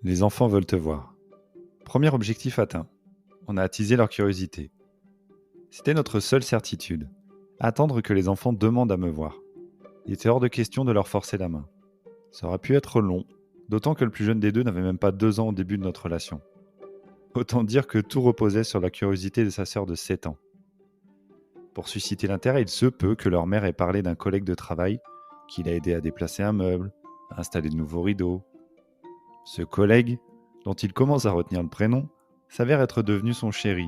Les enfants veulent te voir. Premier objectif atteint. On a attisé leur curiosité. C'était notre seule certitude. Attendre que les enfants demandent à me voir. Il était hors de question de leur forcer la main. Ça aurait pu être long, d'autant que le plus jeune des deux n'avait même pas 2 ans au début de notre relation. Autant dire que tout reposait sur la curiosité de sa sœur de 7 ans. Pour susciter l'intérêt, il se peut que leur mère ait parlé d'un collègue de travail qui l'a aidé à déplacer un meuble, à installer de nouveaux rideaux. Ce collègue, dont il commence à retenir le prénom, s'avère être devenu son chéri,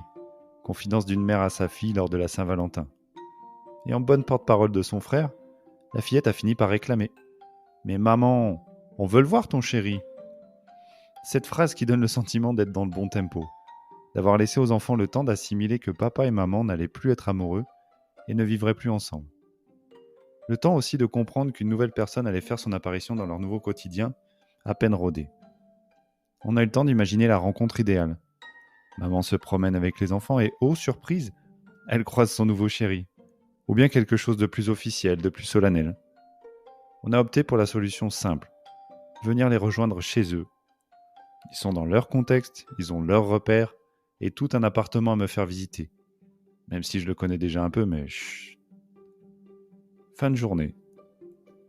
confidence d'une mère à sa fille lors de la Saint-Valentin. Et en bonne porte-parole de son frère, la fillette a fini par réclamer. « Mais maman, on veut le voir ton chéri !» Cette phrase qui donne le sentiment d'être dans le bon tempo, d'avoir laissé aux enfants le temps d'assimiler que papa et maman n'allaient plus être amoureux et ne vivraient plus ensemble. Le temps aussi de comprendre qu'une nouvelle personne allait faire son apparition dans leur nouveau quotidien, à peine rodé. On a eu le temps d'imaginer la rencontre idéale. Maman se promène avec les enfants et, oh surprise, elle croise son nouveau chéri. Ou bien quelque chose de plus officiel, de plus solennel. On a opté pour la solution simple, venir les rejoindre chez eux. Ils sont dans leur contexte, ils ont leurs repères, et tout un appartement à me faire visiter. Même si je le connais déjà un peu, mais chut. Fin de journée.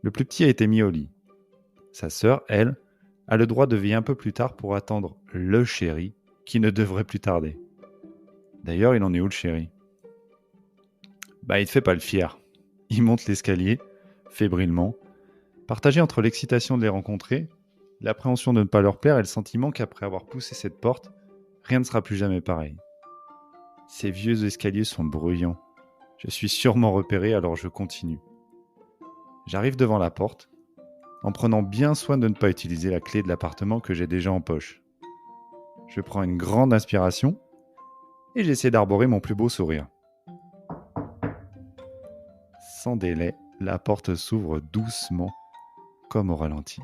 Le plus petit a été mis au lit. Sa sœur, elle, a le droit de veiller un peu plus tard pour attendre le chéri, qui ne devrait plus tarder. D'ailleurs, il en est où le chéri ? Il te fait pas le fier. Il monte l'escalier, fébrilement, partagé entre l'excitation de les rencontrer, l'appréhension de ne pas leur plaire et le sentiment qu'après avoir poussé cette porte, rien ne sera plus jamais pareil. Ces vieux escaliers sont bruyants. Je suis sûrement repéré, alors je continue. J'arrive devant la porte, en prenant bien soin de ne pas utiliser la clé de l'appartement que j'ai déjà en poche. Je prends une grande inspiration et j'essaie d'arborer mon plus beau sourire. Sans délai, la porte s'ouvre doucement, comme au ralenti.